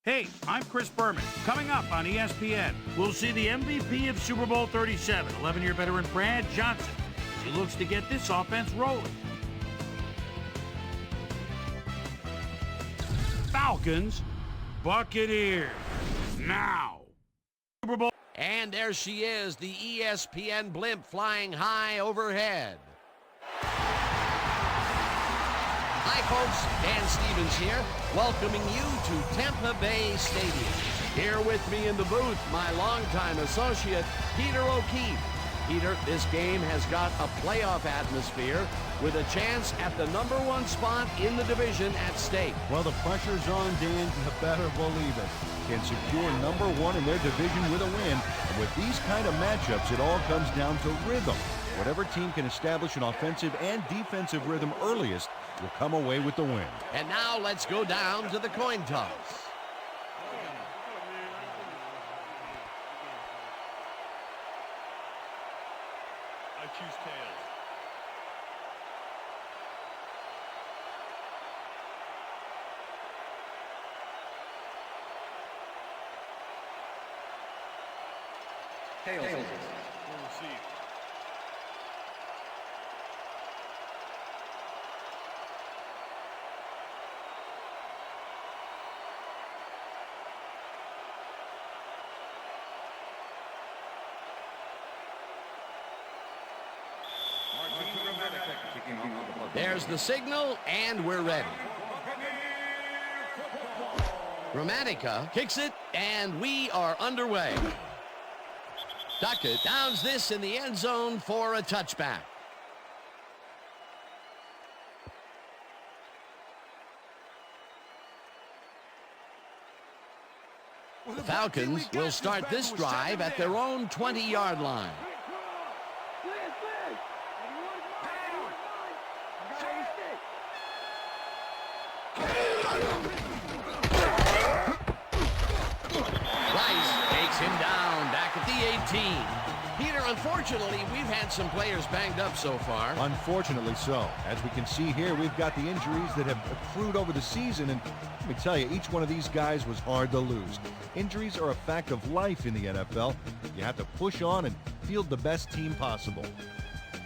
Hey, I'm Chris Berman. Coming up on ESPN, we'll see the MVP of Super Bowl 37, 11-year veteran Brad Johnson, as he looks to get this offense rolling. Falcons, Buccaneers, now. Super Bowl. And there she is, the ESPN blimp flying high overhead. Hi, folks. Dan Stevens here, welcoming you to Tampa Bay Stadium. Here with me in the booth, my longtime associate, Peter O'Keefe. Peter, this game has got a playoff atmosphere with a chance at the #1 spot in the division at stake. Well, the pressure's on, Dan. You better believe it. Can secure #1 in their division with a win. And with these kind of matchups, it all comes down to rhythm. Whatever team can establish an offensive and defensive rhythm earliest will come away with the win. And now let's go down to the coin toss. I choose tails. Tails. Will receive. There's the signal, and we're ready. Gramatica kicks it, and we are underway. Duckett downs this in the end zone for a touchback. The Falcons will start this drive at their own 20-yard line. Peter, unfortunately, we've had some players banged up so far. Unfortunately so. As we can see here, we've got the injuries that have accrued over the season, and let me tell you, each one of these guys was hard to lose. Injuries are a fact of life in the NFL. You have to push on and field the best team possible.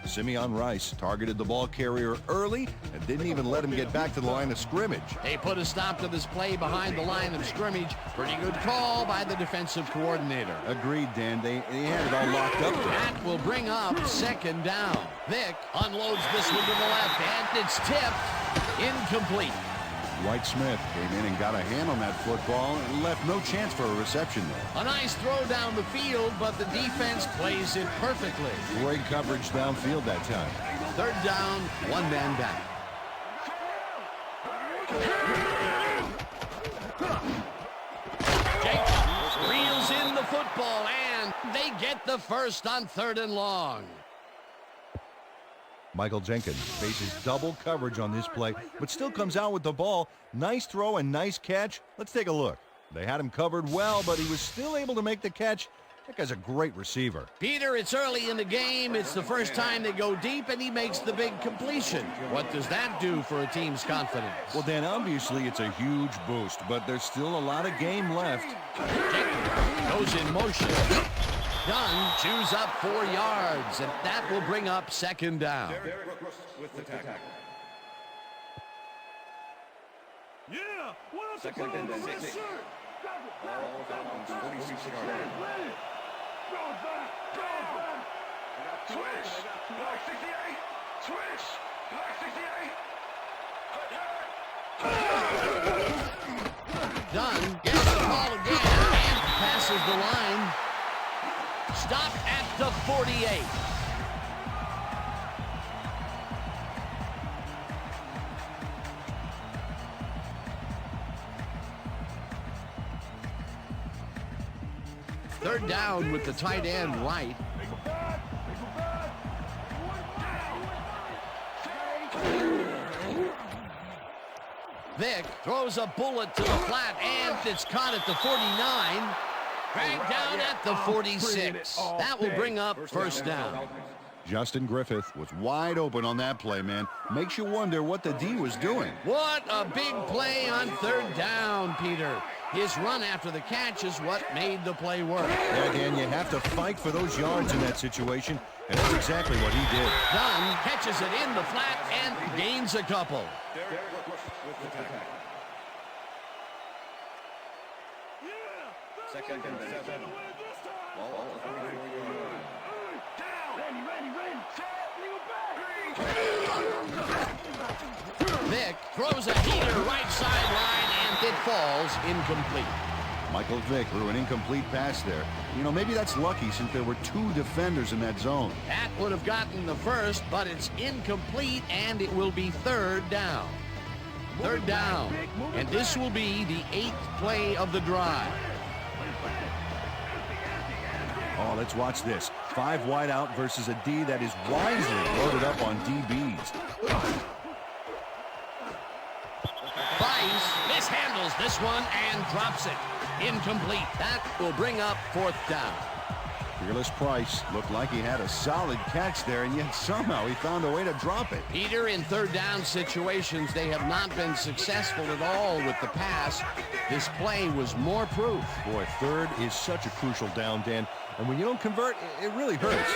Simeon Rice targeted the ball carrier early and didn't even let him get back to the line of scrimmage. They put a stop to this play behind the line of scrimmage. Pretty good call by the defensive coordinator. Agreed, Dan. They had it all locked up there. That will bring up 2nd down. Vick unloads this one to the left, and it's tipped. Incomplete. White Smith came in and got a hand on that football and left no chance for a reception there. A nice throw down the field, but the defense plays it perfectly. Great coverage downfield that time. 3rd down, 1 man back. Jacobs reels in the football, and they get the first on 3rd and long. Michael Jenkins faces double coverage on this play, but still comes out with the ball. Nice throw and nice catch. Let's take a look. They had him covered well, but he was still able to make the catch. That guy's a great receiver. Peter, it's early in the game. It's the first time they go deep, and he makes the big completion. What does that do for a team's confidence? Well, Dan, obviously it's a huge boost, but there's still a lot of game left. Jenkins goes in motion. Dunn chews up 4 yards, and that will bring up 2nd down. With the tackle. Yeah! What's the Second and 6. All Falcons 46-yard line. Switch! Black 68! Switch! Black 68! Dunn gets the ball again and passes the line. Stop at the 48. Third down with the tight end right. Vick throws a bullet to the flat, and it's caught at the 49. Dragged down at the 46. That will bring up 1st down. Justin Griffith was wide open on that play, man. Makes you wonder what the D was doing. What a big play on third down, Peter. His run after the catch is what made the play work. Yeah, Dan, you have to fight for those yards in that situation, and that's exactly what he did. Dunn catches it in the flat and gains a couple. Second and 7. Ball at the 44-yard line. Vick throws a heater right sideline, and it falls incomplete. Michael Vick threw an incomplete pass there. You know, maybe that's lucky since there were 2 defenders in that zone. That would have gotten the first, but it's incomplete, and it will be third down. Third down, and this will be the 8th play of the drive. Oh, let's watch this. 5 wide out versus a D that is wisely loaded up on DBs. Bice mishandles this one and drops it. Incomplete. That will bring up 4th down. Fearless Price looked like he had a solid catch there, and yet somehow he found a way to drop it. Peter, in third down situations, they have not been successful at all with the pass. This play was more proof. Boy, third is such a crucial down, Dan. And when you don't convert, it really hurts.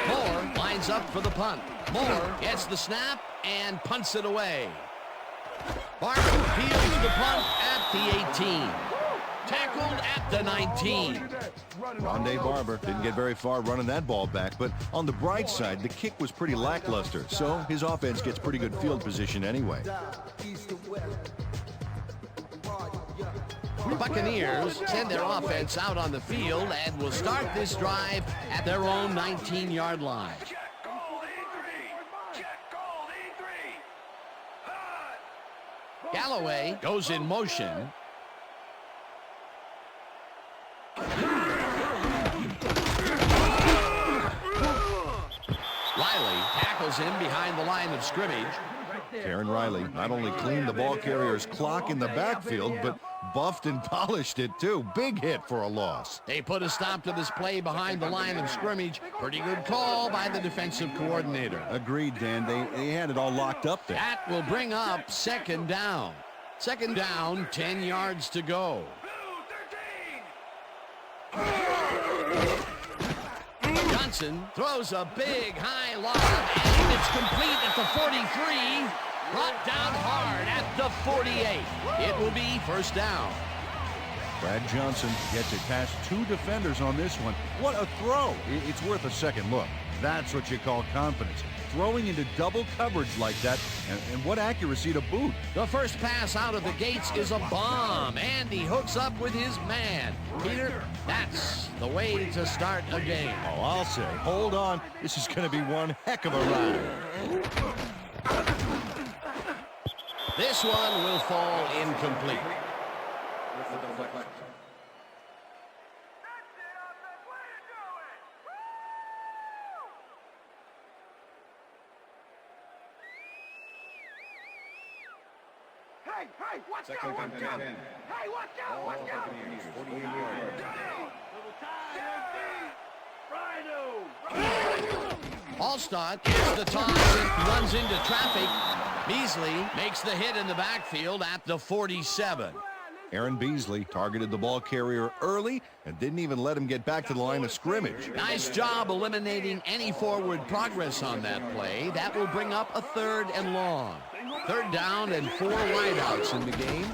Moore lines up for the punt. Moore gets the snap and punts it away. Barber peels the punt at the 18. Tackled at the 19. Rondé Barber didn't get very far running that ball back, but on the bright side, the kick was pretty lackluster, so his offense gets pretty good field position anyway. The Buccaneers send their offense out on the field and will start this drive at their own 19-yard line. Galloway goes in motion. Riley tackles him behind the line of scrimmage. Karen Riley not only cleaned the ball carrier's clock in the backfield, but buffed and polished it too. Big hit for a loss. They put a stop to this play behind the line of scrimmage. Pretty good call by the defensive coordinator. Agreed, Dan. They had it all locked up there. That will bring up 2nd down. 2nd down, 10 yards to go. Johnson throws a big high lob, and it's complete at the 43. Brought down hard at the 48. It will be 1st down. Brad Johnson gets it past 2 defenders on this one. What a throw. It's worth a second look. That's what you call confidence. Throwing into double coverage like that, and what accuracy to boot. The first pass out of the gates is a bomb, and he hooks up with his man. Peter, that's the way to start a game. Oh, I'll say, hold on. This is going to be one heck of a ride. This one will fall incomplete. Hey, watch out! Hey, watch out! Watch out! Buccaneers, 40-yard line. Allstott gets the toss and runs into traffic. Beasley makes the hit in the backfield at the 47. Aaron Beasley targeted the ball carrier early and didn't even let him get back to the line of scrimmage. Nice job eliminating any forward progress on that play. That will bring up a 3rd and long. 3rd down and 4 wideouts in the game.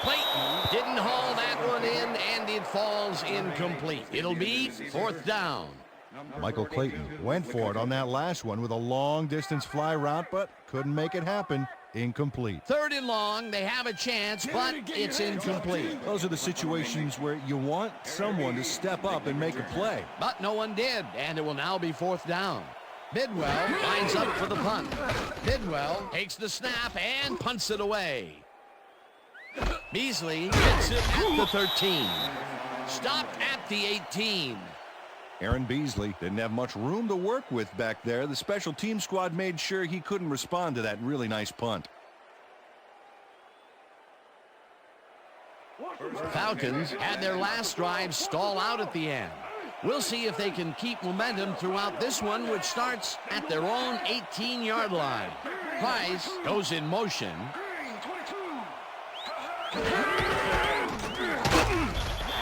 Clayton didn't haul that one in, and it falls incomplete. It'll be 4th down. Michael Clayton went for it on that last one with a long-distance fly route, but couldn't make it happen. Incomplete. 3rd and long. They have a chance, but it's incomplete. Those are the situations where you want someone to step up and make a play. But no one did, and it will now be 4th down. Bidwell lines up for the punt. Bidwell takes the snap and punts it away. Beasley gets it at the 13. Stopped at the 18. Aaron Beasley didn't have much room to work with back there. The special team squad made sure he couldn't respond to that really nice punt. Falcons had their last drive stall out at the end. We'll see if they can keep momentum throughout this one, which starts at their own 18-yard line. Price goes in motion.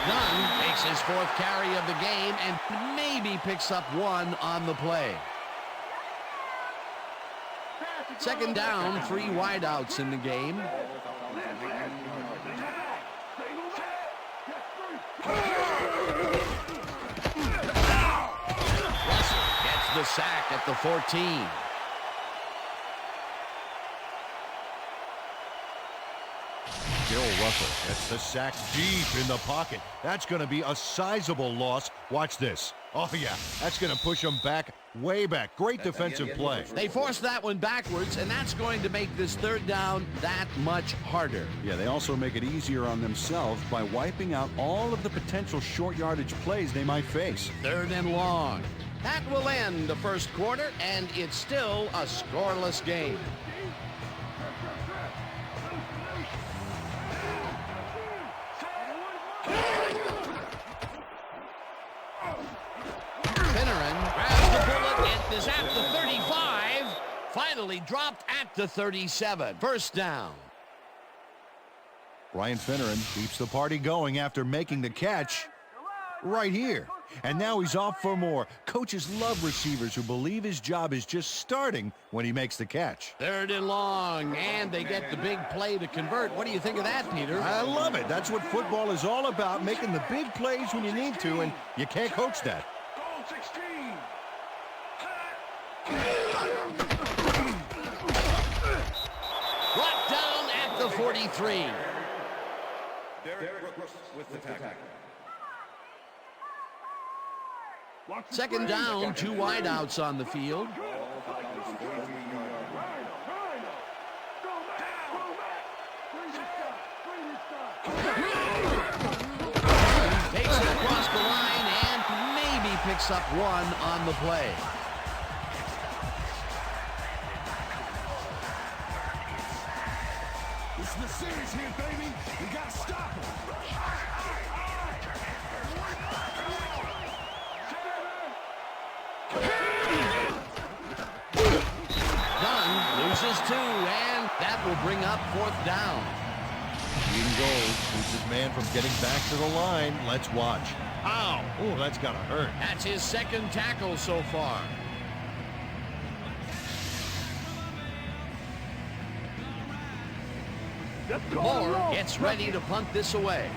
Dunn takes his 4th carry of the game and maybe picks up 1 on the play. 2nd down, 3 wideouts in the game. Russell gets the sack at the 14. Bill Russell gets the sack deep in the pocket. That's going to be a sizable loss. Watch this. Oh, yeah, that's going to push them back, way back. Great defensive play. They forced that one backwards, and that's going to make this 3rd down that much harder. Yeah, they also make it easier on themselves by wiping out all of the potential short yardage plays they might face. 3rd and long. That will end the 1st quarter, and it's still a scoreless game. Is at the 35, finally dropped at the 37. 1st down. Brian Finneran keeps the party going after making the catch right here. And now he's off for more. Coaches love receivers who believe his job is just starting when he makes the catch. 3rd and long, and they get the big play to convert. What do you think of that, Peter? I love it. That's what football is all about, making the big plays when you need to, and you can't coach that. Goal 16. Brought down at the 43. Derek Brooks with the tackle. 2nd down, 2 wideouts on the field. Takes it across the line and maybe picks up 1 on the play. This is the series here, baby. We gotta stop him. Dunn loses 2, and that will bring up 4th down. Green goal keeps his man from getting back to the line. Let's watch. Ow! Oh, that's gotta hurt. That's his 2nd tackle so far. Moore gets ready to punt this away.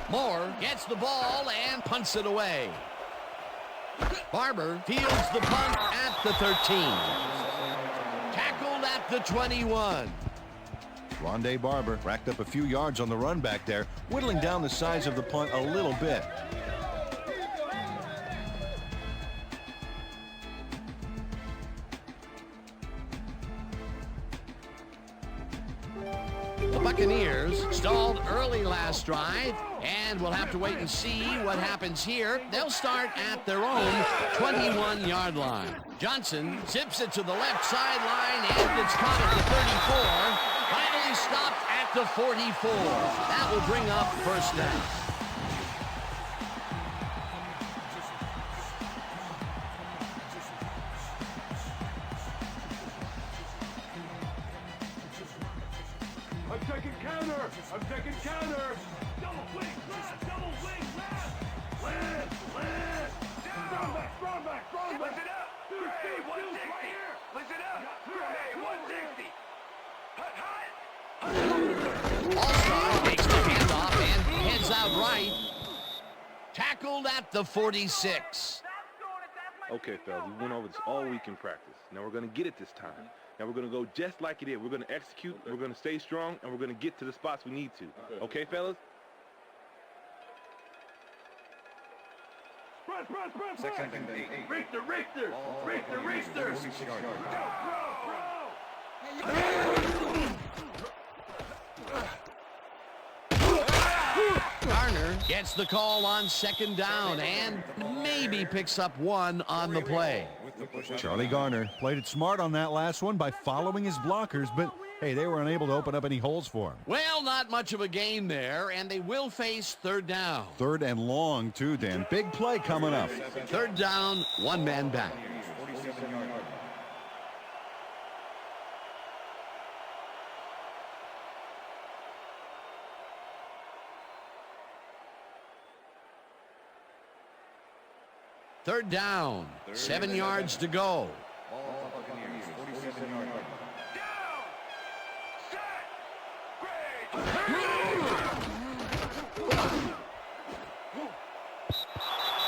Moore gets the ball and punts it away. Barber fields the punt at the 13. Tackled at the 21. Rondé Barber racked up a few yards on the run back there, whittling down the size of the punt a little bit. The Buccaneers stalled early last drive, and we'll have to wait and see what happens here. They'll start at their own 21-yard line. Johnson zips it to the left sideline, and it's caught at the 34. Finally stopped at the 44. That will bring up 1st down. I'm taking counter. I'm taking counter. Double wing left. Double wing left. Land. Strong back. Lift it up. Hey, 160. Lift it up. Hey, 160. Hut. All-Star takes the handoff and heads out right. Tackled at the 46. Okay, fellas, we went over this all week in practice. Now we're going to get it this time. Now we're going to go just like it is. We're going to execute, we're going to stay strong, and we're going to get to the spots we need to. Okay, fellas? Press. Second and 8. Richter. Garner gets the call on 2nd down and maybe picks up 1 on the play. Charlie Garner played it smart on that last one by following his blockers, but Hey, they were unable to open up any holes for him. Well, not much of a gain there, and they will face third down. Third and long, too, Dan. Big play coming up. Third down, one man back. Third down, 7 yards to go.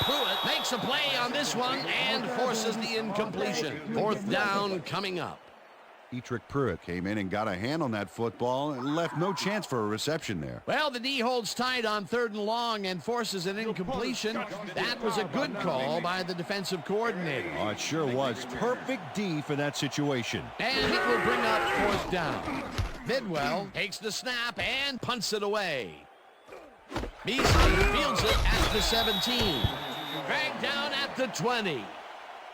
Pruitt makes a play on this one and forces the incompletion. Fourth down coming up. Etrick Pruitt came in and got a hand on that football and left no chance for a reception there. Well, the D holds tight on third and long and forces an incompletion. That was a good call by the defensive coordinator. Oh, it sure was. Perfect D for that situation. And it will bring up fourth down. Bidwell takes the snap and punts it away. Beasley fields it at the 17. Dragged down at the 20.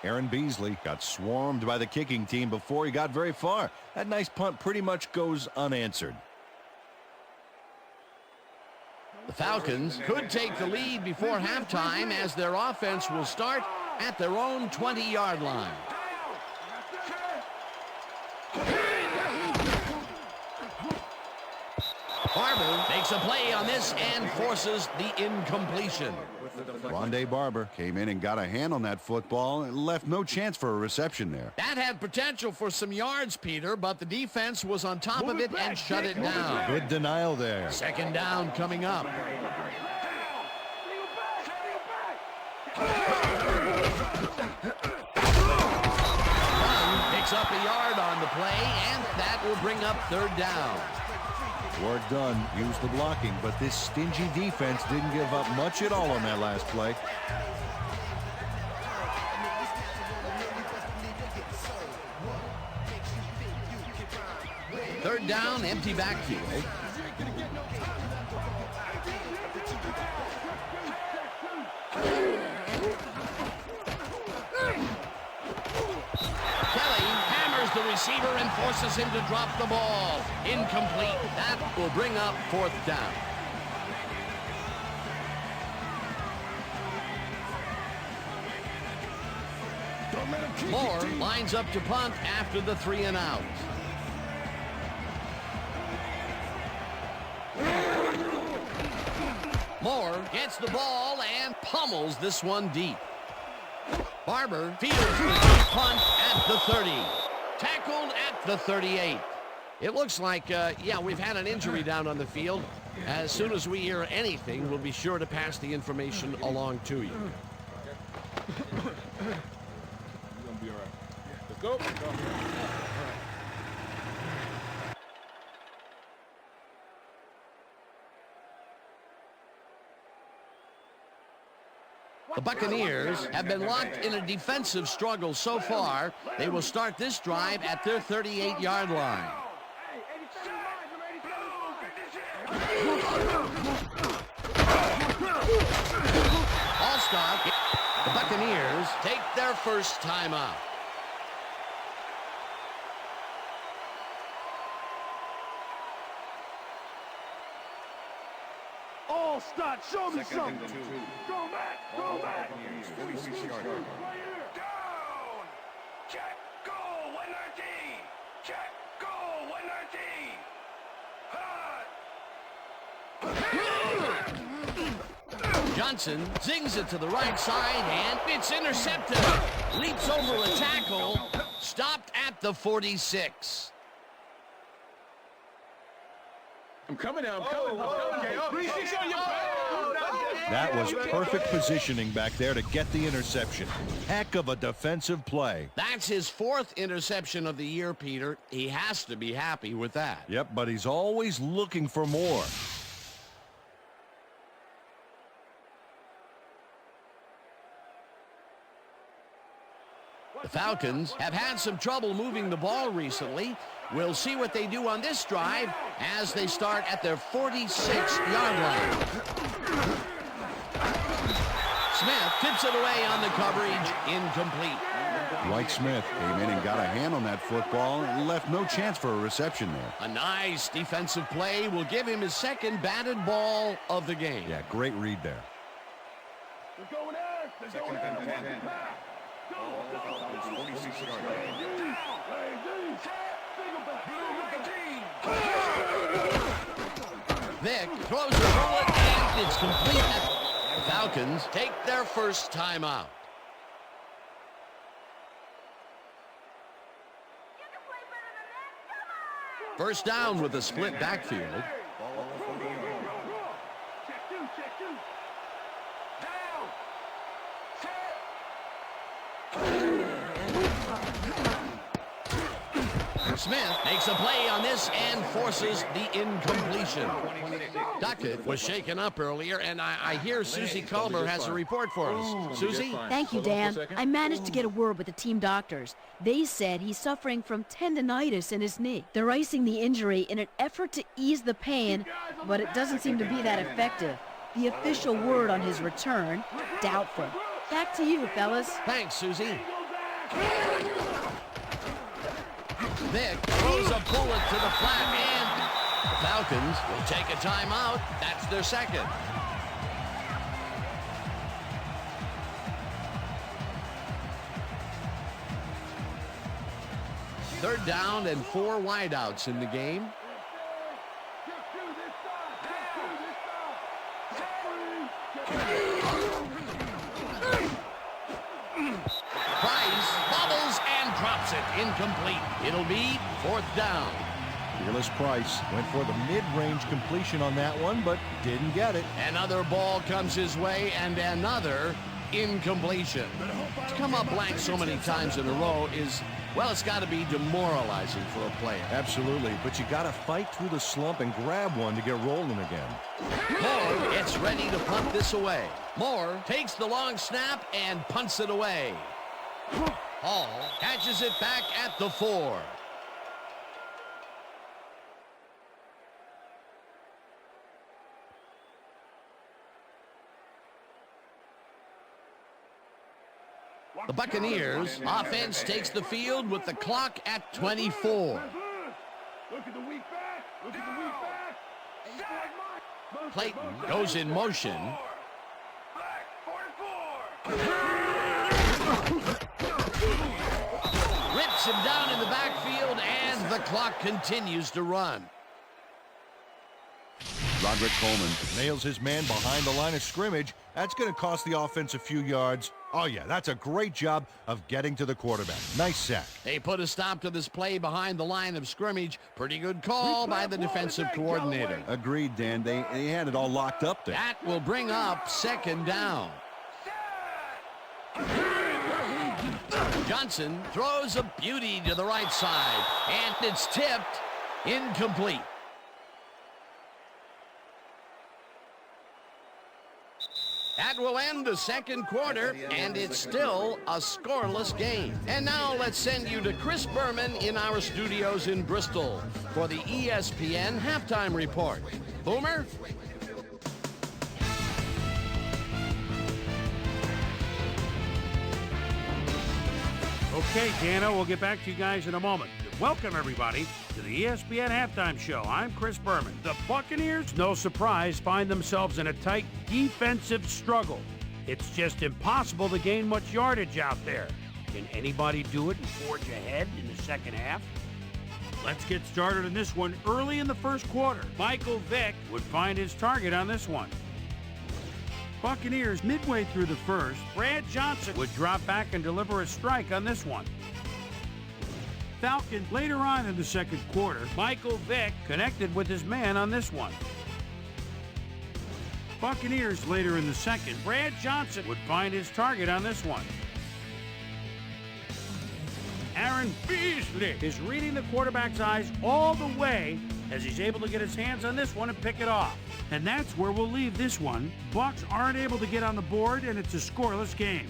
Aaron Beasley got swarmed by the kicking team before he got very far. That nice punt pretty much goes unanswered. The Falcons could take the lead before halftime as their offense will start at their own 20-yard line. Barber makes a play on this and forces the incompletion. Rondé Barber came in and got a hand on that football and left no chance for a reception there. That had potential for some yards, Peter, but the defense was on top of it and shut it down. Good denial there. Second down coming up. Picks up a yard on the play, and that will bring up third down. Work done. Use the blocking, but this stingy defense didn't give up much at all on that last play. Third down, empty backfield. The receiver and forces him to drop the ball. Incomplete. That will bring up fourth down. Moore lines up to punt after the 3 and out. Moore gets the ball and pummels this one deep. Barber fields the deep punt at the 30. Tackled at the 38. It looks like, we've had an injury down on the field. As soon as we hear anything, we'll be sure to pass the information along to you. You're gonna be all right. Let's go. The Buccaneers have been locked in a defensive struggle so far. They will start this drive at their 38-yard line. All stop. The Buccaneers take their first time out. All start. Show me something. Go back. Go back. Right here. Down. Check. Go. 119. Check. Go. 119. Johnson zings it to the right side, and it's intercepted. Leaps over a tackle. Stopped at the 46. I'm coming now. I'm coming. That was perfect positioning back there to get the interception. Heck of a defensive play. That's his 4th interception of the year, Peter. He has to be happy with that. Yep, but he's always looking for more. The Falcons have had some trouble moving the ball recently. We'll see what they do on this drive as they start at their 46-yard line. Smith tips it away on the coverage, incomplete. Dwight Smith came in and got a hand on that football and left no chance for a reception there. A nice defensive play will give him his second batted ball of the game. Yeah, great read there. They're going in. They're going in. Vick throws a bullet and it's complete. Falcons take their first timeout. First down with a split backfield. Smith makes a play on this and forces the incompletion. Duckett was shaken up earlier, and I hear Susie Culver has a report for us. Susie? Thank you, Dan. I managed to get a word with the team doctors. They said he's suffering from tendonitis in his knee. They're icing the injury in an effort to ease the pain, but it doesn't seem to be that effective. The official word on his return, doubtful. Back to you, fellas. Thanks, Susie. Vick throws a bullet to the flat, and the Falcons will take a timeout. That's their second. Third down and 4 wideouts in the game. Incomplete. It'll be 4th down. Fearless Price went for the mid-range completion on that one, but didn't get it. Another ball comes his way, and another incompletion. To come up blank so many times in a row is, well, it's got to be demoralizing for a player. Absolutely, but you got to fight through the slump and grab one to get rolling again. Moore gets ready to punt this away. Moore takes the long snap and punts it away. Hall catches it back at the 4. The Buccaneers offense takes the field with the clock at 24. Look at the weak back. Look at the weak back. Clayton goes in motion. Rips him down in the backfield, and the clock continues to run. Roderick Coleman Nails his man behind the line of scrimmage. That's going to cost the offense a few yards. Oh, yeah, that's a great job of getting to the quarterback. Nice sack. They put a stop to this play behind the line of scrimmage. Pretty good call by the defensive coordinator. Agreed, Dan. They had it all locked up there. That will bring up 2nd down. Johnson throws a beauty to the right side, and it's tipped incomplete. That will end the second quarter, and it's still a scoreless game. And now let's send you to Chris Berman in our studios in Bristol for the ESPN Halftime Report. Boomer? Okay, Dana, we'll get back to you guys in a moment. Welcome, everybody, to the ESPN Halftime Show. I'm Chris Berman. The Buccaneers, no surprise, find themselves in a tight defensive struggle. It's just impossible to gain much yardage out there. Can anybody do it and forge ahead in the second half? Let's get started on this one early in the first quarter. Michael Vick would find his target on this one. Buccaneers midway through the first, Brad Johnson would drop back and deliver a strike on this one. Falcons later on in the second quarter, Michael Vick connected with his man on this one. Buccaneers later in the second, Brad Johnson would find his target on this one. Aaron Beasley is reading the quarterback's eyes all the way as he's able to get his hands on this one and pick it off. And that's where we'll leave this one. Bucs aren't able to get on the board, and it's a scoreless game.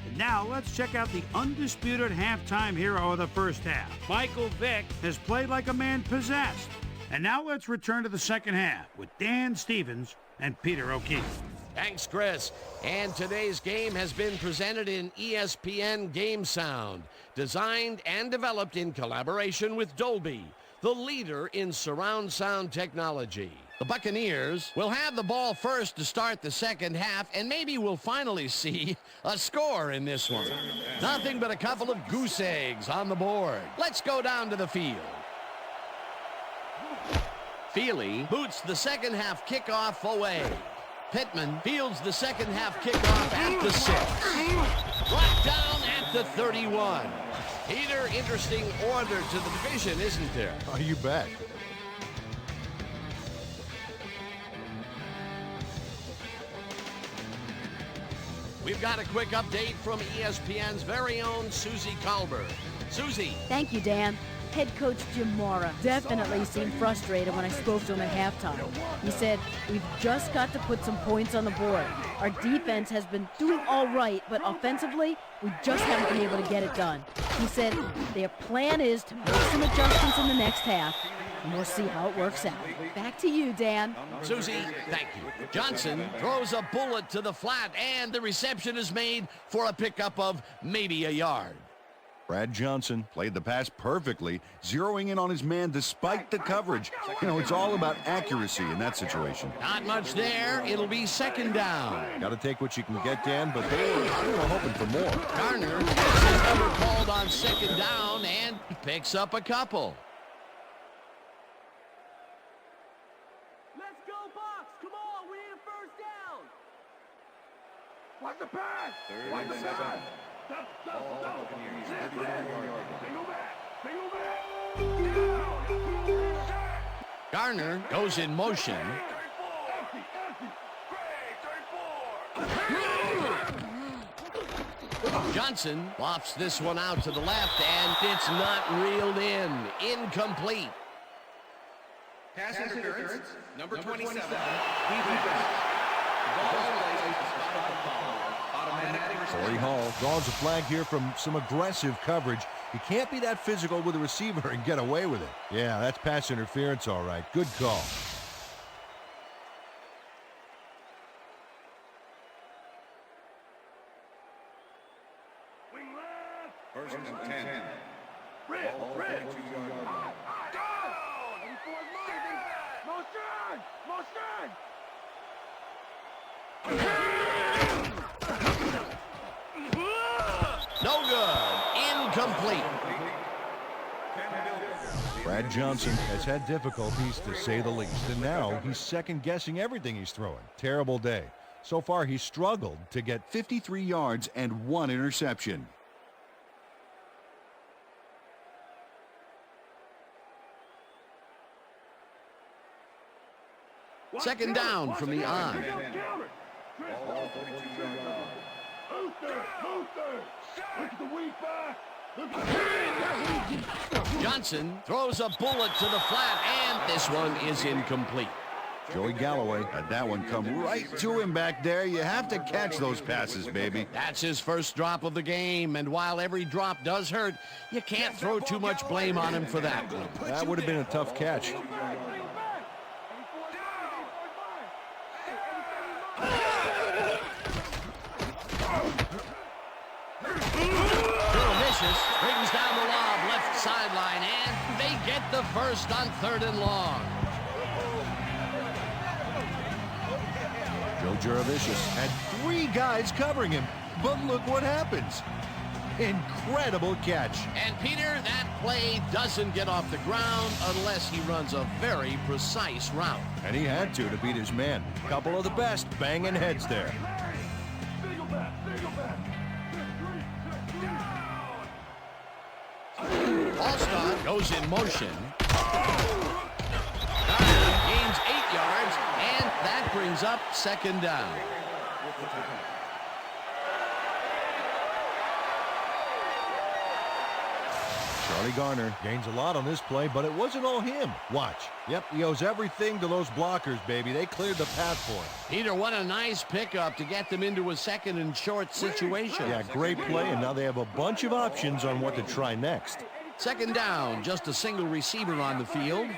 And now let's check out the undisputed halftime hero of the first half. Michael Vick has played like a man possessed. And now let's return to the second half with Dan Stevens and Peter O'Keefe. Thanks, Chris. And today's game has been presented in ESPN Game Sound, designed and developed in collaboration with Dolby, the leader in surround sound technology. The Buccaneers will have the ball first to start the second half, and maybe we'll finally see a score in this one. Nothing but a couple of goose eggs on the board. Let's go down to the field. Feely boots the second half kickoff away. Pittman fields the second half kickoff at the 6. Brought down at the 31. Peter, interesting order to the division, isn't there? Oh, you bet. We've got a quick update from ESPN's very own Susie Colbert. Susie. Thank you, Dan. Head coach Jim Mora definitely seemed frustrated when I spoke to him at halftime. He said, "We've just got to put some points on the board. Our defense has been doing all right, but offensively, we just haven't been able to get it done." He said their plan is to make some adjustments in the next half, and we'll see how it works out. Back to you, Dan. Susie, thank you. Johnson throws a bullet to the flat, and the reception is made for a pickup of maybe a yard. Brad Johnson played the pass perfectly, zeroing in on his man despite the coverage. You know, it's all about accuracy in that situation. Not much there. It'll be second down. Got to take what you can get, Dan, but they were hoping for more. Garner gets his number called on second down and picks up a couple. Let's go, Bucs! Come on, we need a first down! Watch the pass! Watch the pass! Garner goes in motion. Johnson lofts this one out to the left, and it's not reeled in. Incomplete. Pass interference, number 27. Defense. Corey Hall draws a flag here from some aggressive coverage. You can't be that physical with a receiver and get away with it. Yeah, that's pass interference, all right. Good call. First and 10. Red! Motion! No good. Incomplete. Brad Johnson has had difficulties, to say the least, and now he's second-guessing everything he's throwing. Terrible day. So far, he's struggled to get 53 yards and 1 interception. Second down from the on. Johnson throws a bullet to the flat, and this one is incomplete. Joey Galloway had that one come right to him back there. You have to catch those passes, baby. That's his first drop of the game, and while every drop does hurt, you can't throw too much blame on him for that one. That would have been a tough catch. Brings down the lob left sideline, and they get the first on 3rd and long. Joe Juravicius had 3 guys covering him, but look what happens. Incredible catch. And Peter, that play doesn't get off the ground unless he runs a very precise route. And he had to beat his man. Couple of the best banging heads there. All-Star goes in motion. Gains 8 yards, and that brings up second down. Charlie Garner gains a lot on this play, but it wasn't all him. Watch. Yep, he owes everything to those blockers, baby. They cleared the path for him. Peter, what a nice pickup to get them into a second and short situation. Yeah, great play, and now they have a bunch of options on what to try next. Second down, just a single receiver on the field.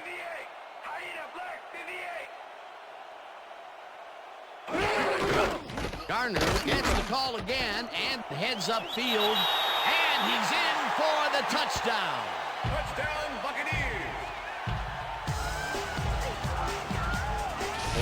Garner gets the call again and heads upfield, and he's in for the touchdown. Touchdown, Buccaneers.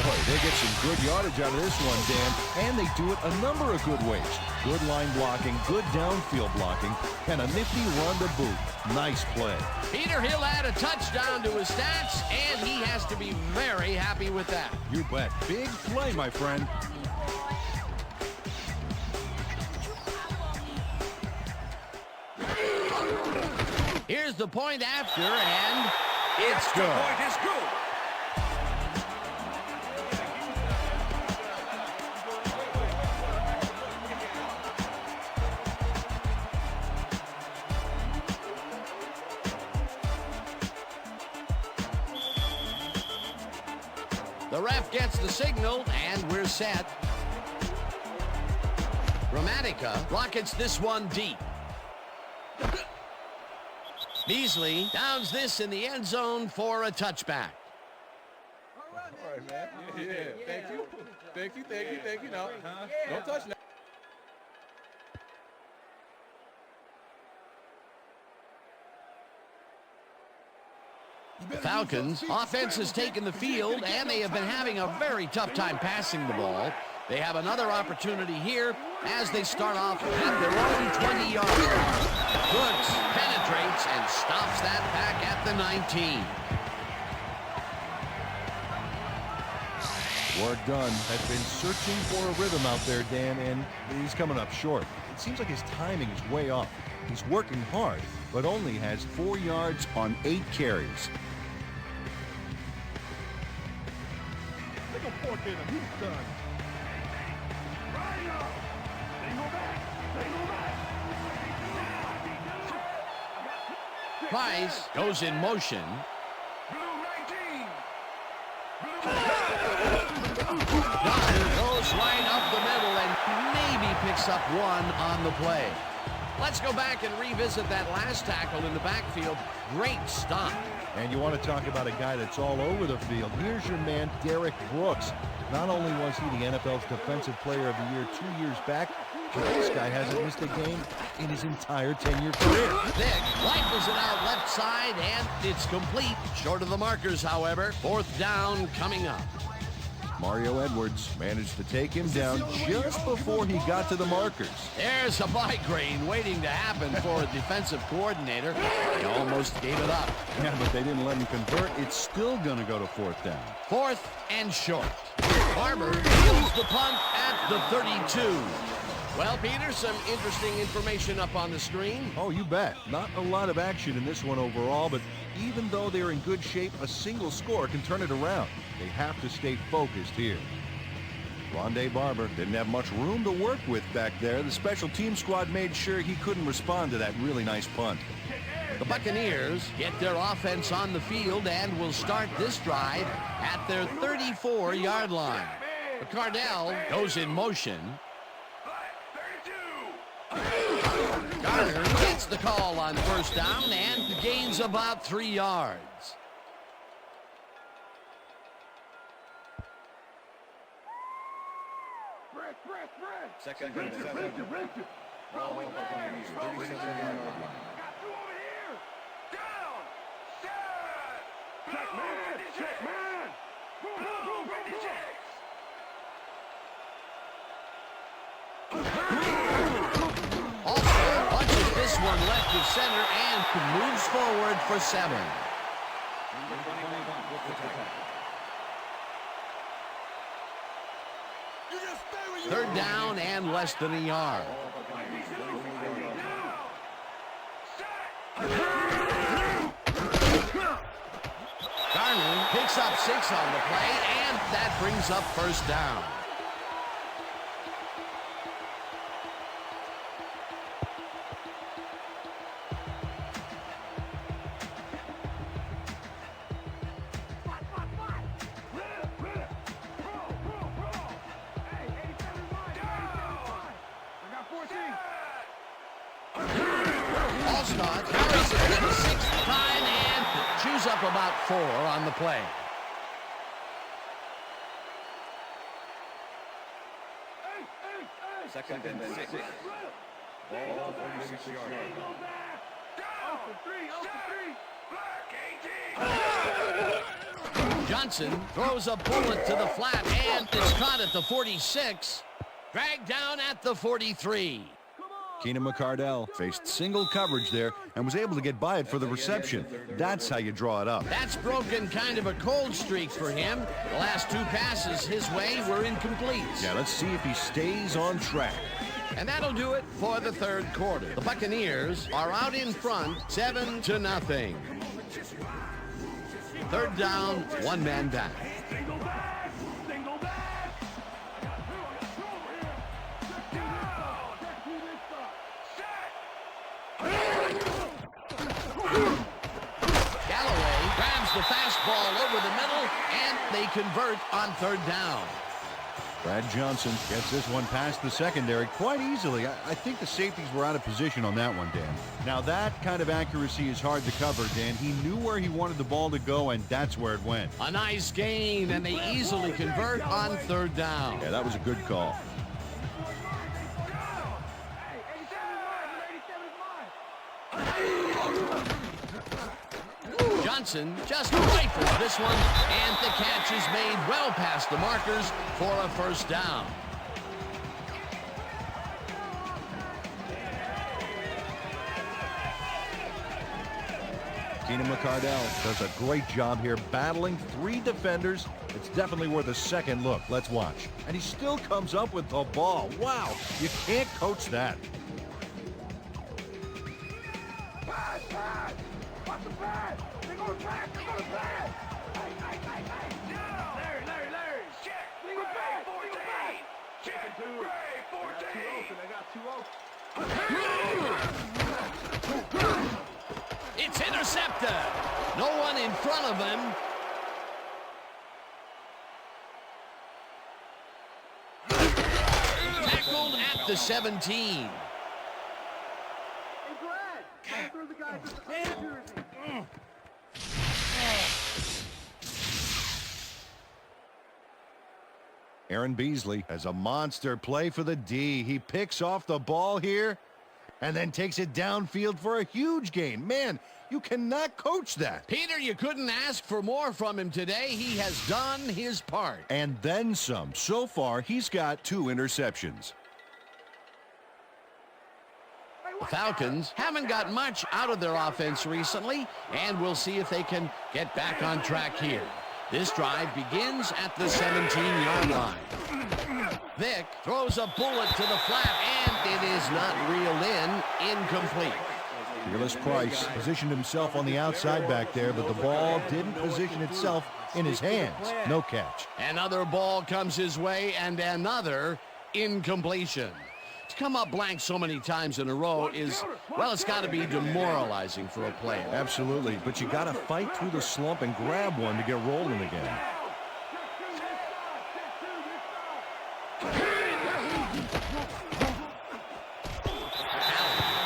Boy, they get some good yardage out of this one, Dan, and they do it a number of good ways. Good line blocking, good downfield blocking, and a nifty run to boot. Nice play. Peter, he'll add a touchdown to his stats, and he has to be very happy with that. You bet. Big play, my friend. Here's the point after, and it's good. Point is good. The ref gets the signal, and we're set. Gramatica rockets this one deep. Beasley downs this in the end zone for a touchback. All right, man. Yeah. Thank you. No, don't touch now. The Falcons offense has taken the field, and they have been having a very tough time passing the ball. They have another opportunity here as they start off at their own 20-yard line. Brooks penetrates and stops that back at the 19. Work done. Has been searching for a rhythm out there, Dan, and he's coming up short. It seems like his timing is way off. He's working hard, but only has 4 yards on 8 carries. Take a fork in him. He's done. Right up. Single back. Price goes in motion. Blue 19. Dunn goes right up the middle and maybe picks up one on the play. Let's go back and revisit that last tackle in the backfield. Great stop. And you want to talk about a guy that's all over the field. Here's your man, Derek Brooks. Not only was he the NFL's Defensive Player of the Year 2 years back, but this guy hasn't missed a game in his entire 10-year career. Vick rifles it out left side, and it's complete. Short of the markers, however. 4th down coming up. Mario Edwards managed to take him down just before he got to the markers. There's a migraine waiting to happen for a defensive coordinator. He almost gave it up. Yeah, but they didn't let him convert. It's still going to go to 4th down. 4th and short. Barber fields the punt at the 32. Well, Peter, some interesting information up on the screen. Oh, you bet. Not a lot of action in this one overall, but even though they're in good shape, a single score can turn it around. They have to stay focused here. Rondé Barber didn't have much room to work with back there. The special team squad made sure he couldn't respond to that really nice punt. The Buccaneers get their offense on the field and will start this drive at their 34-yard line. Cardell goes in motion. Garner gets the call on 1st down and gains about 3 yards. Second and 7. Ball Buccaneers, 37-yard line. Check man. Also punches this one left to center and moves forward for 7. Number 21 with the tackle. 3rd down and less than a yard. Garner picks up 6 on the play, and that brings up 1st down. Allstott carries it for the 6th time and chews up about 4 on the play. Second and 6. Ball 36-yard line. Johnson throws a bullet to the flat, and it's caught at the 46. Dragged down at the 43. Keenan McCardell faced single coverage there and was able to get by it for the reception. That's how you draw it up. That's broken kind of a cold streak for him. The last 2 passes his way were incomplete. Yeah, let's see if he stays on track. And that'll do it for the 3rd quarter. The Buccaneers are out in front, 7-0. 3rd down, 1 man back. Galloway grabs the fastball over the middle, and they convert on 3rd down. Brad Johnson gets this one past the secondary quite easily. I think the safeties were out of position on that one, Dan. Now, that kind of accuracy is hard to cover, Dan. He knew where he wanted the ball to go, and that's where it went. A nice gain, and they easily convert on 3rd down. Yeah, that was a good call. Johnson just rifles this one, and the catch is made well past the markers for a 1st down. Keenan McCardell does a great job here battling 3 defenders. It's definitely worth a second look. Let's watch. And he still comes up with the ball. Wow, you can't coach that. Pass, pass! Watch the pass! They're going to pass! They're going to pass! Larry! Check! Legal pass! Legal pass! Check! Ray 14! It's intercepted. No one in front of him. Tackled at the 17. Aaron Beasley has a monster play for the D. He picks off the ball here and then takes it downfield for a huge gain. Man, you cannot coach that. Peter, you couldn't ask for more from him today. He has done his part. And then some. So far, he's got 2 interceptions. The Falcons haven't got much out of their offense recently, and we'll see if they can get back on track here. This drive begins at the 17-yard line. Vick throws a bullet to the flat, and it is not reeled in. Incomplete. Fearless Price positioned himself on the outside back there, but the ball didn't position itself in his hands. No catch. Another ball comes his way, and another incompletion. To come up blank so many times in a row is, well, it's got to be demoralizing for a player. Absolutely, but you got to fight through the slump and grab one to get rolling again.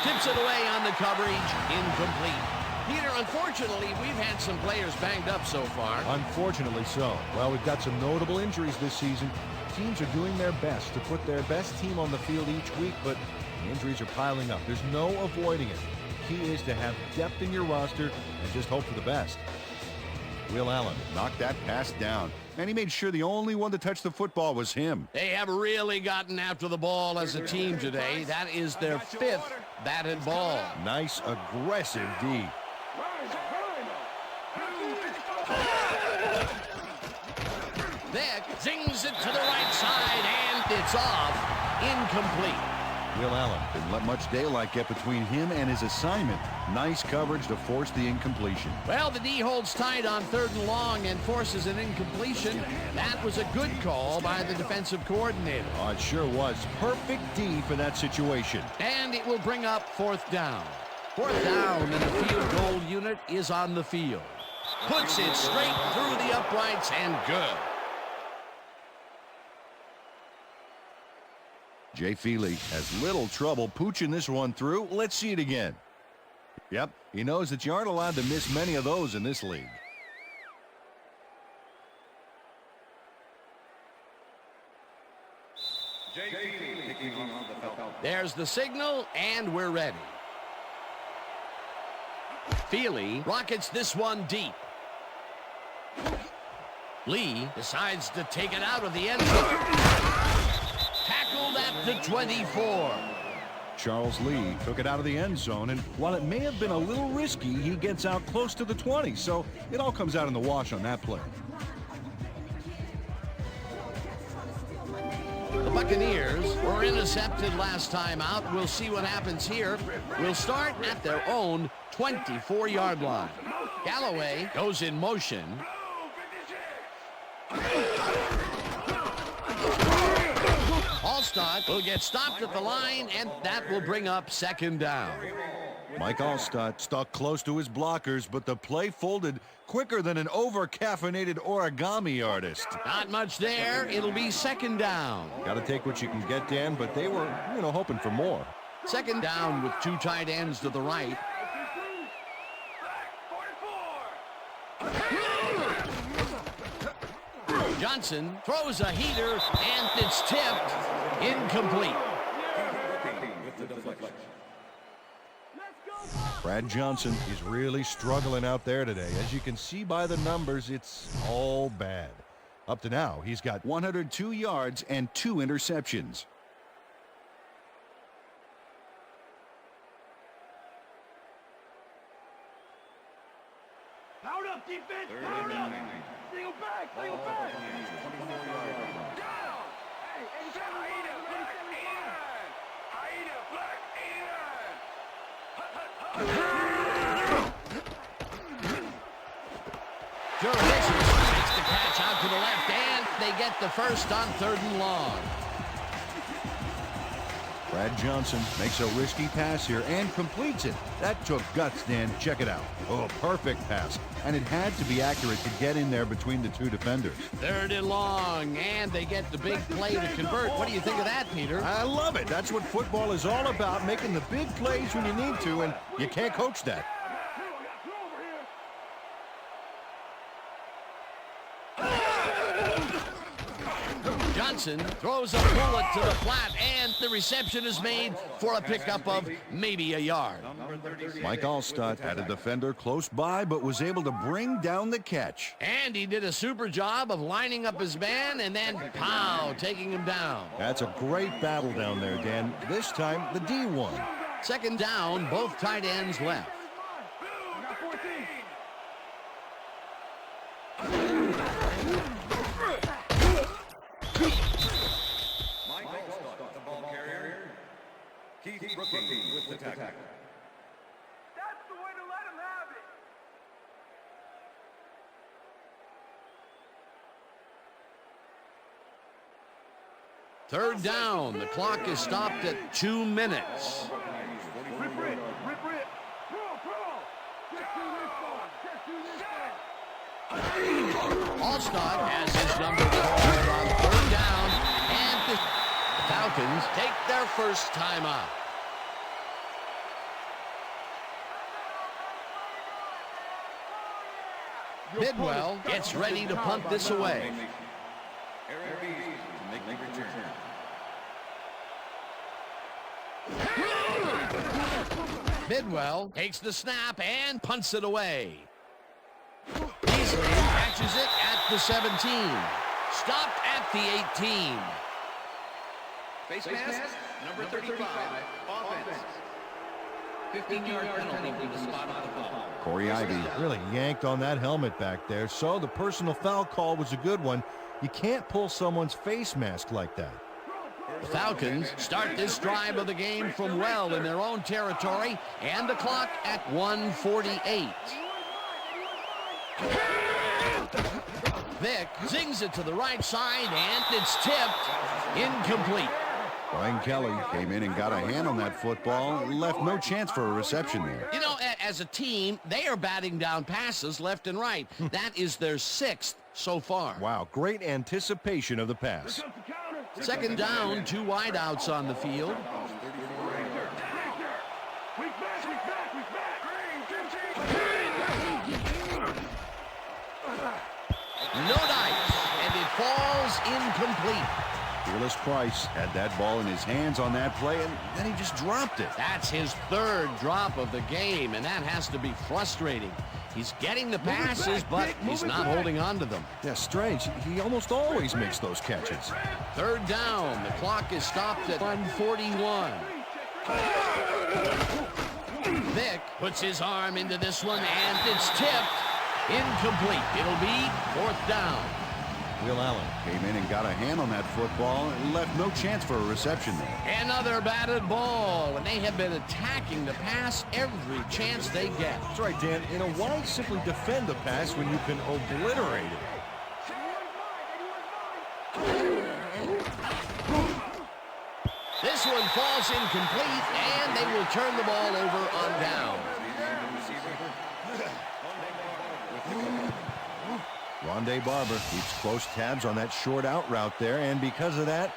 Tips it away on the coverage, incomplete. Peter, unfortunately, we've had some players banged up so far. Unfortunately so. Well, we've got some notable injuries this season. Teams are doing their best to put their best team on the field each week, but the injuries are piling up. There's no avoiding it. The key is to have depth in your roster and just hope for the best. Will Allen knocked that pass down, and he made sure the only one to touch the football was him. They have really gotten after the ball as a team today. That is their 5th batted ball. Nice, aggressive D. Vick zings it to the right side, and it's off. Incomplete. Will Allen didn't let much daylight get between him and his assignment. Nice coverage to force the incompletion. Well, the D holds tight on 3rd and long and forces an incompletion. That was a good call by the defensive coordinator. Oh, it sure was. Perfect D for that situation. And it will bring up 4th down. 4th down, and the field goal unit is on the field. Puts it straight through the uprights, and good. Jay Feely has little trouble pooching this one through. Let's see it again. Yep, he knows that you aren't allowed to miss many of those in this league. Jay Feely There's the signal, and we're ready. Feely rockets this one deep. Lee decides to take it out of the end zone. Tackled at the 24. Charles Lee took it out of the end zone, and while it may have been a little risky, he gets out close to the 20, so it all comes out in the wash on that play. The Buccaneers were intercepted last time out. We'll see what happens here. We'll start at their own 24-yard line. Galloway goes in motion. Allstott will get stopped at the line, and that will bring up second down. Mike Allstott stuck close to his blockers, but the play folded quicker than an over-caffeinated origami artist. Not much there. It'll be second down. Got to take what you can get, Dan, but they were, hoping for more. Second down with two tight ends to the right. Johnson throws a heater, and it's tipped. Incomplete. Brad Johnson is really struggling out there today. As you can see by the numbers, it's all bad. Up to now, he's got 102 yards and 2 interceptions. Pound up, defense! Pound up! Single back! Single back! Down! Hey, 87! Aida Black! 89! Jurevicius makes the catch out to the left, and they get the first on 3rd and long. Brad Johnson makes a risky pass here and completes it. That took guts, Dan. Check it out. Oh, perfect pass. And it had to be accurate to get in there between the two defenders. 3rd and long, and they get the big play to convert. What do you think of that, Peter? I love it. That's what football is all about, making the big plays when you need to, and you can't coach that. Johnson throws a bullet to the flat, and the reception is made for a pickup of maybe a yard. Mike Allstott had a defender close by, but was able to bring down the catch. And he did a super job of lining up his man and then, pow, taking him down. That's a great battle down there, Dan. This time, the D won. Second down, both tight ends left. Keith Brooking with the tackle. That's the way to let him have it. 3rd down. The clock is stopped at 2 minutes. Rip, rip, rip, rip. Pro. Just do this one. Allstott has his number called on 3rd down, and the Falcons take their first timeout. Bidwell gets ready to punt this away. Bidwell takes the snap and punts it away. Beasley catches it at the 17. Stopped at the 18. Face mask, number 35, offense. 15-yard penalty for the spot on the ball. Corey Ivy really yanked on that helmet back there, so the personal foul call was a good one. You can't pull someone's face mask like that. The Falcons start this drive of the game from well in their own territory, and the clock at 1:48. Vick zings it to the right side, and it's tipped. Incomplete. Brian Kelly came in and got a hand on that football, left no chance for a reception there. You know, as a team, they are batting down passes left and right. That is their 6th so far. Wow, great anticipation of the pass. Second down, 2 wideouts on the field. No dice, and it falls incomplete. Fearless Price had that ball in his hands on that play, and then he just dropped it. That's his third drop of the game, and that has to be frustrating. He's getting the passes, but he's not holding on to them. Yeah, strange. He almost always makes those catches. Third down. The clock is stopped at 1:41. Vick puts his arm into this one, and it's tipped. Incomplete. It'll be fourth down. Will Allen came in and got a hand on that football and left no chance for a reception there. Another batted ball, and they have been attacking the pass every chance they get. That's right, Dan. Why simply defend the pass when you can obliterate it? This one falls incomplete, and they will turn the ball over on down. Rondé Barber keeps close tabs on that short out route there, and because of that,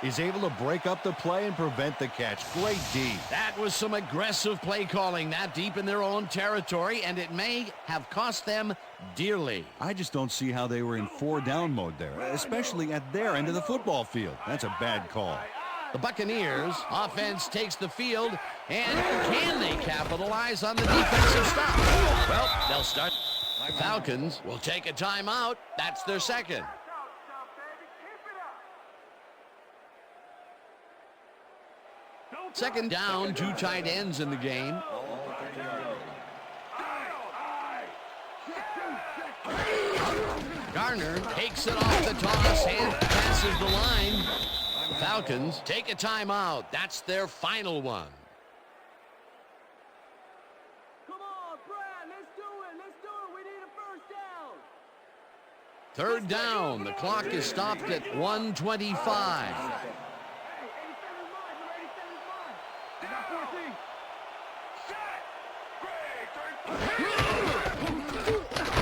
is able to break up the play and prevent the catch. Great D. That was some aggressive play calling that deep in their own territory, and it may have cost them dearly. I just don't see how they were in 4-down mode there, especially at their end of the football field. That's a bad call. The Buccaneers offense takes the field, and can they capitalize on the defensive stop? Well, they'll start. The Falcons will take a timeout. That's their second. Second down, 2 tight ends in the game. Garner takes it off the toss and passes the line. The Falcons take a timeout. That's their final one. Third down. The clock is stopped at 1:25.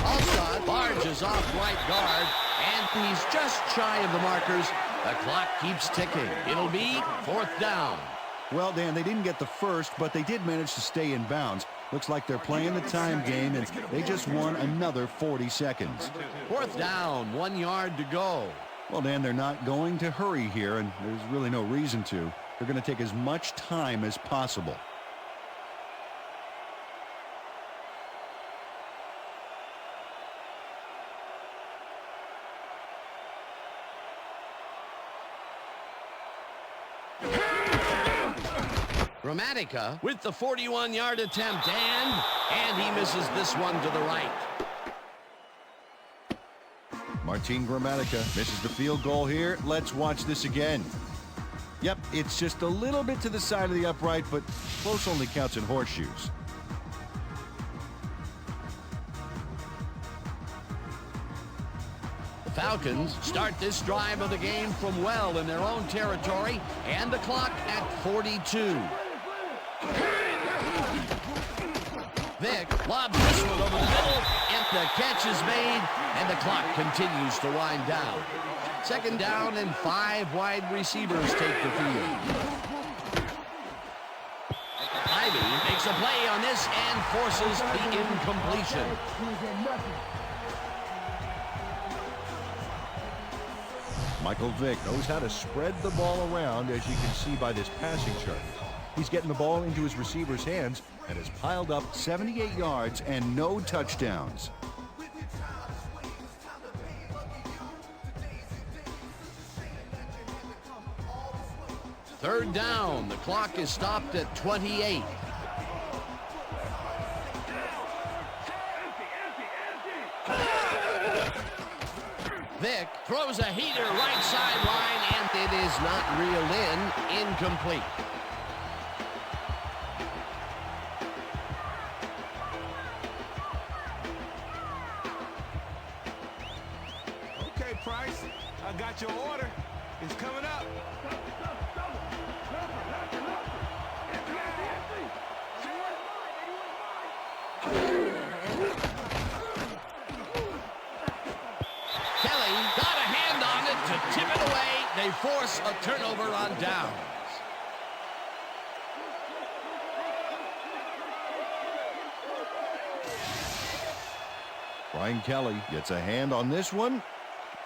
Alstott barges off right guard, and he's just shy of the markers. The clock keeps ticking. It'll be fourth down. Well, Dan, they didn't get the first, but they did manage to stay in bounds. Looks like they're playing the time game, and they just won another 40 seconds. Fourth down, 1 yard to go. Well, Dan, they're not going to hurry here, and there's really no reason to. They're going to take as much time as possible. Gramatica with the 41-yard attempt, and he misses this one to the right. Martin Gramatica misses the field goal here. Let's watch this again. Yep, it's just a little bit to the side of the upright, but close only counts in horseshoes. The Falcons start this drive of the game from well in their own territory, and the clock at 42. Vick lobs this one over the middle, and the catch is made, and the clock continues to wind down. Second down, and 5 wide receivers take the field. Ivy makes a play on this and forces the incompletion. Michael Vick knows how to spread the ball around, as you can see by this passing chart. He's getting the ball into his receiver's hands and has piled up 78 yards and no touchdowns. Third down. The clock is stopped at 28. Vick throws a heater right sideline, and it is not reeled in. Incomplete. Okay, Price, I got your order. It's coming up. Kelly got a hand on it to tip it away. They force a turnover on downs. Brian Kelly gets a hand on this one,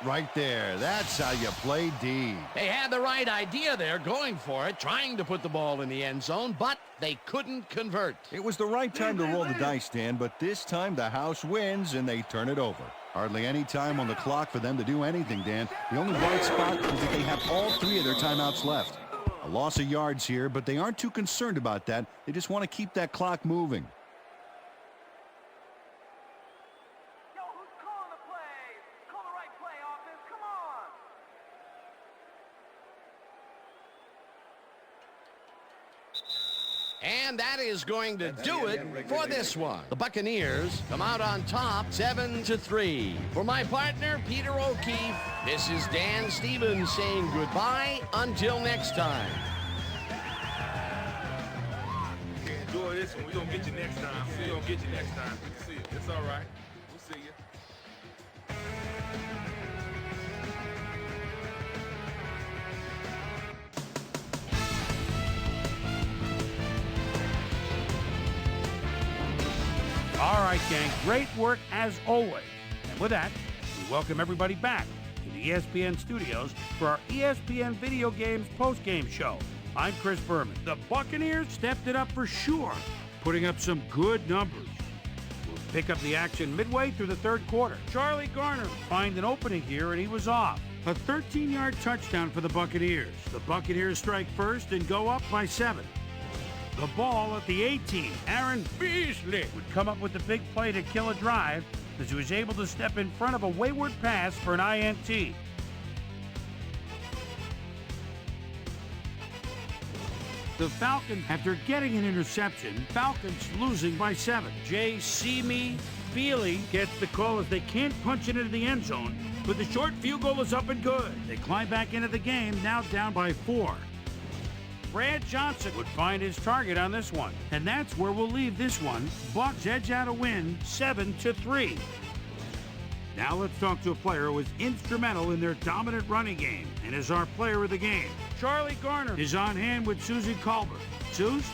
right there. That's how you play D. They had the right idea there, going for it, trying to put the ball in the end zone, but they couldn't convert. It was the right time to roll the dice, Dan, but this time the house wins and they turn it over. Hardly any time on the clock for them to do anything, Dan. The only bright spot is that they have all 3 of their timeouts left. A loss of yards here, but they aren't too concerned about that. They just want to keep that clock moving. Yo, who's calling the play? Call the right play, offense. Come on. And that is going to do it for this one. The Buccaneers come out on top 7-3. For my partner, Peter O'Keefe, this is Dan Stevens saying goodbye until next time. Enjoy this one. We're going to get you next time. We're going to get you next time. Good to see you. It's all right. We'll see you. All right, gang, great work as always. And with that, we welcome everybody back to the ESPN studios for our ESPN Video Games postgame show. I'm Chris Berman. The Buccaneers stepped it up for sure, putting up some good numbers. We'll pick up the action midway through the third quarter. Charlie Garner find an opening here, and he was off. A 13-yard touchdown for the Buccaneers. The Buccaneers strike first and go up by 7. The ball at the 18. Aaron Beasley would come up with the big play to kill a drive as he was able to step in front of a wayward pass for an INT. The Falcons, after getting an interception, Falcons losing by 7. J.C. Beasley gets the call as they can't punch it into the end zone, but the short field goal is up and good. They climb back into the game, now down by 4. Brad Johnson would find his target on this one. And that's where we'll leave this one. Bucs edge out a win 7-3. Now let's talk to a player who was instrumental in their dominant running game and is our player of the game. Charlie Garner is on hand with Susie Colbert. Suze?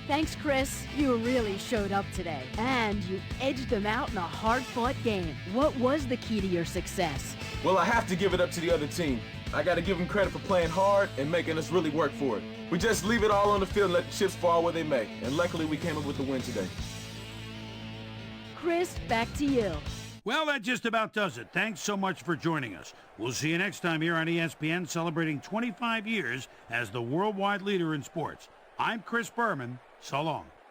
Thanks, Chris. You really showed up today. And you edged them out in a hard-fought game. What was the key to your success? Well, I have to give it up to the other team. I got to give them credit for playing hard and making us really work for it. We just leave it all on the field and let the chips fall where they may. And luckily, we came up with the win today. Chris, back to you. Well, that just about does it. Thanks so much for joining us. We'll see you next time here on ESPN, celebrating 25 years as the worldwide leader in sports. I'm Chris Berman. So long.